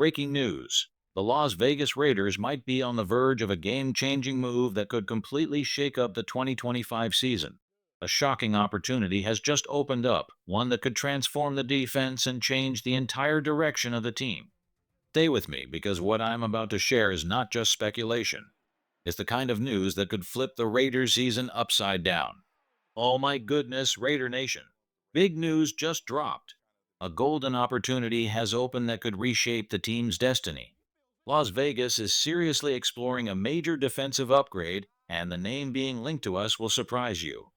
Breaking news. The Las Vegas Raiders might be on the verge of a game-changing move that could completely shake up the 2025 season. A shocking opportunity has just opened up, one that could transform the defense and change the entire direction of the team. Stay with me because what I'm about to share is not just speculation. It's the kind of news that could flip the Raiders season upside down. Oh my goodness, Raider Nation. Big news just dropped. A golden opportunity has opened that could reshape the team's destiny. Las Vegas is seriously exploring a major defensive upgrade, and the name being linked to us will surprise you.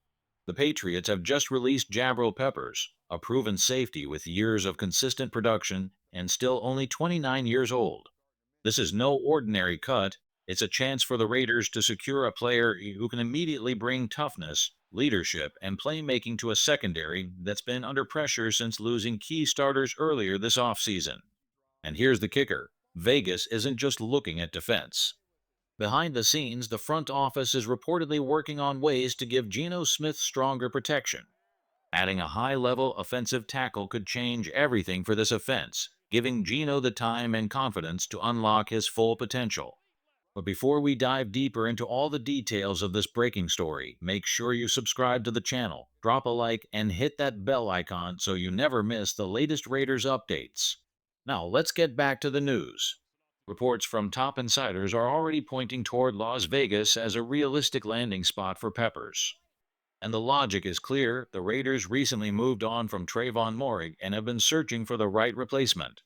The Patriots have just released Jabril Peppers, a proven safety with years of consistent production and still only 29 years old. This is no ordinary cut. It's a chance for the Raiders to secure a player who can immediately bring toughness, leadership, and playmaking to a secondary that's been under pressure since losing key starters earlier this offseason. And here's the kicker. Vegas isn't just looking at defense. Behind the scenes, the front office is reportedly working on ways to give Geno Smith stronger protection. Adding a high-level offensive tackle could change everything for this offense, giving Geno the time and confidence to unlock his full potential. But before we dive deeper into all the details of this breaking story, make sure you subscribe to the channel, drop a like, and hit that bell icon so you never miss the latest Raiders updates. Now, let's get back to the news. Reports from top insiders are already pointing toward Las Vegas as a realistic landing spot for Peppers. And the logic is clear. The Raiders recently moved on from Trayvon Moehrig and have been searching for the right replacement.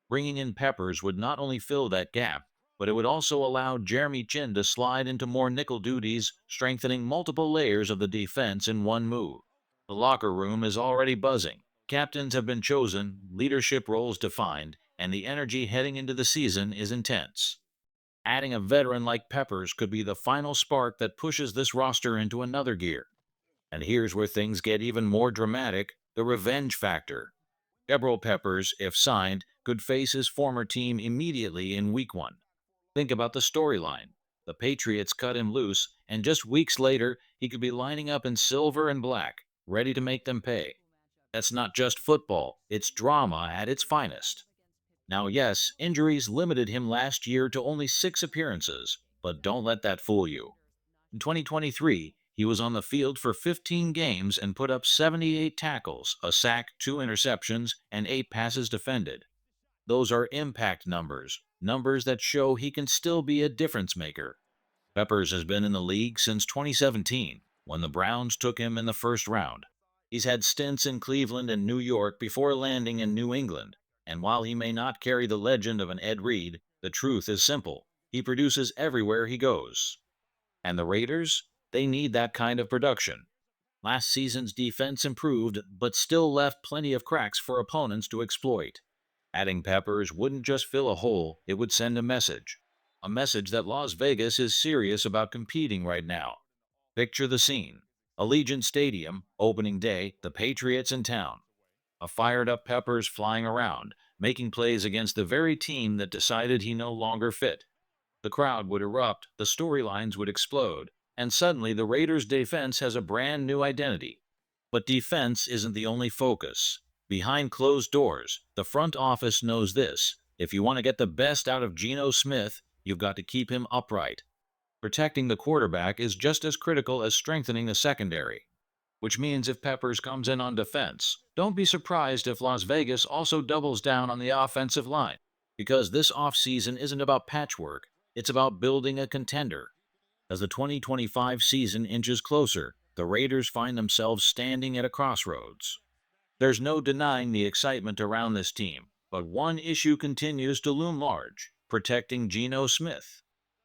Bringing in Peppers would not only fill that gap, but it would also allow Jeremy Chin to slide into more nickel duties, strengthening multiple layers of the defense in one move. The locker room is already buzzing. Captains have been chosen, leadership roles defined, and the energy heading into the season is intense. Adding a veteran like Peppers could be the final spark that pushes this roster into another gear. And here's where things get even more dramatic, the revenge factor. Jabril Peppers, if signed, could face his former team immediately in Week 1. Think about the storyline. The Patriots cut him loose, and just weeks later, he could be lining up in silver and black, ready to make them pay. That's not just football, it's drama at its finest. Now yes, injuries limited him last year to only 6 appearances, but don't let that fool you. In 2023, he was on the field for 15 games and put up 78 tackles, a sack, 2 interceptions, and 8 passes defended. Those are impact numbers, numbers that show he can still be a difference maker. Peppers has been in the league since 2017, when the Browns took him in the first round. He's had stints in Cleveland and New York before landing in New England, and while he may not carry the legend of an Ed Reed, the truth is simple. He produces everywhere he goes. And the Raiders? They need that kind of production. Last season's defense improved, but still left plenty of cracks for opponents to exploit. Adding Peppers wouldn't just fill a hole, it would send a message. A message that Las Vegas is serious about competing right now. Picture the scene. Allegiant Stadium, opening day, the Patriots in town. A fired-up Peppers flying around, making plays against the very team that decided he no longer fit. The crowd would erupt, the storylines would explode, and suddenly the Raiders' defense has a brand new identity. But defense isn't the only focus. Behind closed doors, the front office knows this. If you want to get the best out of Geno Smith, you've got to keep him upright. Protecting the quarterback is just as critical as strengthening the secondary. Which means if Peppers comes in on defense, don't be surprised if Las Vegas also doubles down on the offensive line. Because this offseason isn't about patchwork, it's about building a contender. As the 2025 season inches closer, the Raiders find themselves standing at a crossroads. There's no denying the excitement around this team, but one issue continues to loom large: protecting Geno Smith.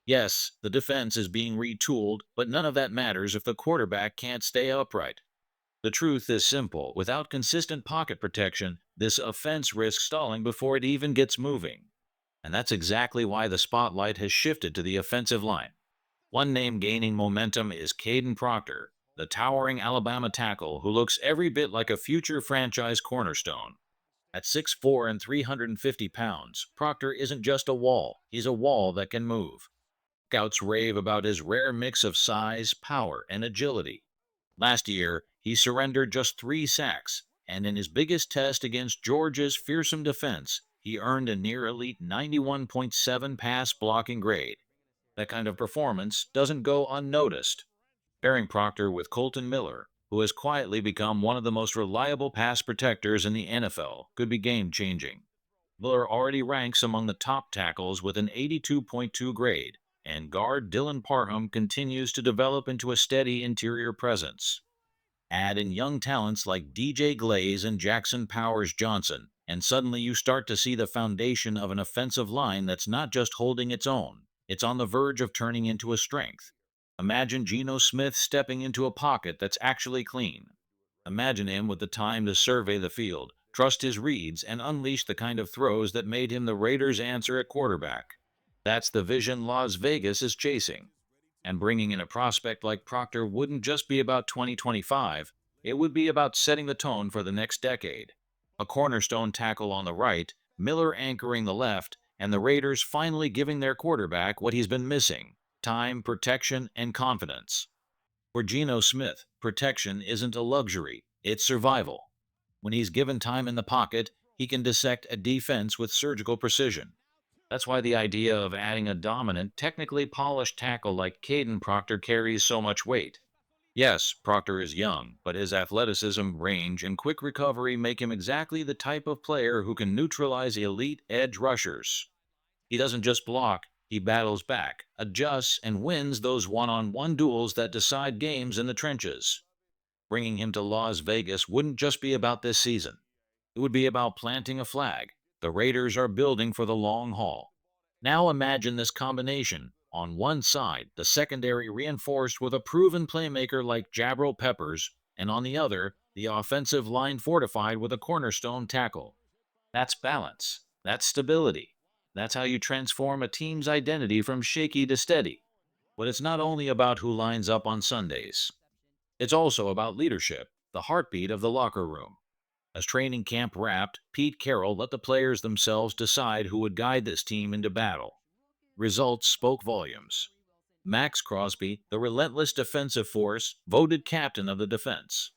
Yes, the defense is being retooled, but none of that matters if the quarterback can't stay upright. The truth is simple. Without consistent pocket protection, this offense risks stalling before it even gets moving. And that's exactly why the spotlight has shifted to the offensive line. One name gaining momentum is Kaden Proctor, the towering Alabama tackle who looks every bit like a future franchise cornerstone. At 6'4" and 350 pounds, Proctor isn't just a wall, he's a wall that can move. Scouts rave about his rare mix of size, power, and agility. Last year, he surrendered just 3 sacks, and in his biggest test against Georgia's fearsome defense, He earned a near elite 91.7 pass blocking grade. That kind of performance doesn't go unnoticed. Pairing Proctor with Colton Miller, who has quietly become one of the most reliable pass protectors in the NFL, could be game-changing. Miller already ranks among the top tackles with an 82.2 grade, and guard Dylan Parham continues to develop into a steady interior presence. Add in young talents like DJ Glaze and Jackson Powers Johnson, and suddenly you start to see the foundation of an offensive line that's not just holding its own, it's on the verge of turning into a strength. Imagine Geno Smith stepping into a pocket that's actually clean. Imagine him with the time to survey the field, trust his reads, and unleash the kind of throws that made him the Raiders' answer at quarterback. That's the vision Las Vegas is chasing. And bringing in a prospect like Proctor wouldn't just be about 2025, it would be about setting the tone for the next decade. A cornerstone tackle on the right, Miller anchoring the left, and the Raiders finally giving their quarterback what he's been missing: time, protection, and confidence. For Geno Smith, protection isn't a luxury, it's survival. When he's given time in the pocket, he can dissect a defense with surgical precision. That's why the idea of adding a dominant, technically polished tackle like Kaden Proctor carries so much weight. Yes, Proctor is young, but his athleticism, range, and quick recovery make him exactly the type of player who can neutralize elite edge rushers. He doesn't just block, he battles back, adjusts, and wins those one-on-one duels that decide games in the trenches. Bringing him to Las Vegas wouldn't just be about this season. It would be about planting a flag. The Raiders are building for the long haul. Now imagine this combination. On one side, the secondary reinforced with a proven playmaker like Jabril Peppers, and on the other, the offensive line fortified with a cornerstone tackle. That's balance. That's stability. That's how you transform a team's identity from shaky to steady. But it's not only about who lines up on Sundays. It's also about leadership, the heartbeat of the locker room. As training camp wrapped, Pete Carroll let the players themselves decide who would guide this team into battle. Results spoke volumes. Max Crosby, the relentless defensive force, voted captain of the defense.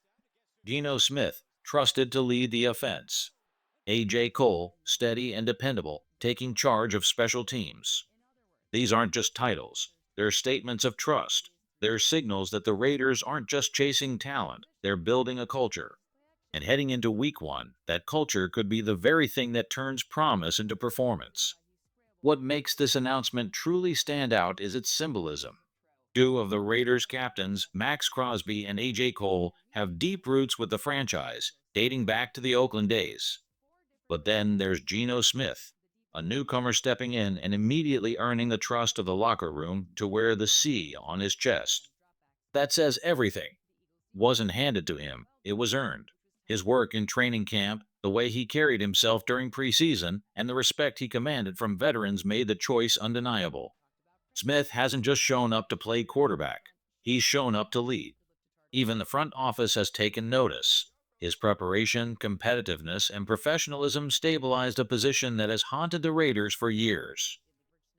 Geno Smith, trusted to lead the offense. A.J. Cole, steady and dependable, taking charge of special teams. These aren't just titles, they're statements of trust. They're signals that the Raiders aren't just chasing talent, they're building a culture. And heading into week one, that culture could be the very thing that turns promise into performance. What makes this announcement truly stand out is its symbolism. Two of the Raiders' captains, Max Crosby and A.J. Cole, have deep roots with the franchise, dating back to the Oakland days. But then there's Geno Smith, a newcomer stepping in and immediately earning the trust of the locker room to wear the C on his chest. That says everything. Wasn't handed to him, it was earned. His work in training camp, the way he carried himself during preseason, and the respect he commanded from veterans made the choice undeniable. Smith hasn't just shown up to play quarterback, he's shown up to lead. Even the front office has taken notice. His preparation, competitiveness, and professionalism stabilized a position that has haunted the Raiders for years.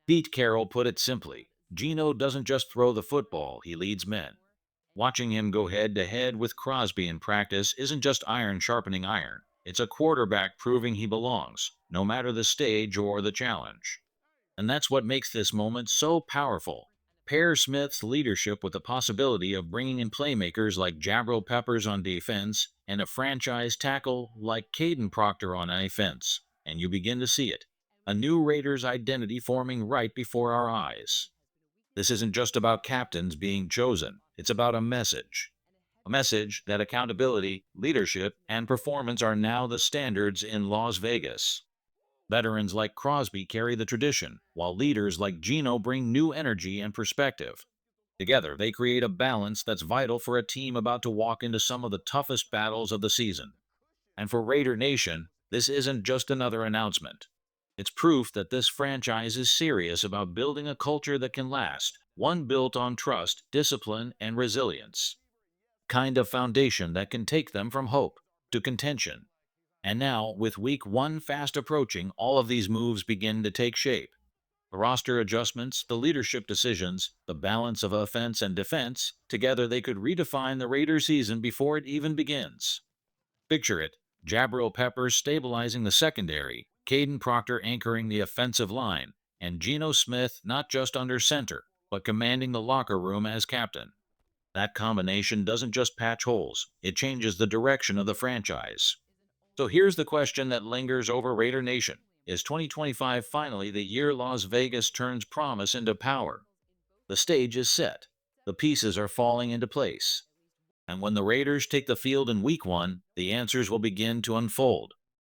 Pete Carroll put it simply: Geno doesn't just throw the football, he leads men. Watching him go head-to-head with Crosby in practice isn't just iron sharpening iron. It's a quarterback proving he belongs, no matter the stage or the challenge. And that's what makes this moment so powerful. Pair Smith's leadership with the possibility of bringing in playmakers like Jabril Peppers on defense and a franchise tackle like Kaden Proctor on offense, and you begin to see it. A new Raiders identity forming right before our eyes. This isn't just about captains being chosen, it's about a message. A message that accountability, leadership, and performance are now the standards in Las Vegas. Veterans like Crosby carry the tradition, while leaders like Geno bring new energy and perspective. Together, they create a balance that's vital for a team about to walk into some of the toughest battles of the season. And for Raider Nation, this isn't just another announcement. It's proof that this franchise is serious about building a culture that can last, one built on trust, discipline, and resilience. Kind of foundation that can take them from hope to contention. And now, with week one fast approaching, all of these moves begin to take shape. The roster adjustments, the leadership decisions, the balance of offense and defense, together they could redefine the Raiders season before it even begins. Picture it: Jabril Peppers stabilizing the secondary, Caden Proctor anchoring the offensive line, and Geno Smith not just under center, but commanding the locker room as captain. That combination doesn't just patch holes, it changes the direction of the franchise. So here's the question that lingers over Raider Nation. Is 2025 finally the year Las Vegas turns promise into power? The stage is set. The pieces are falling into place. And when the Raiders take the field in week one, the answers will begin to unfold.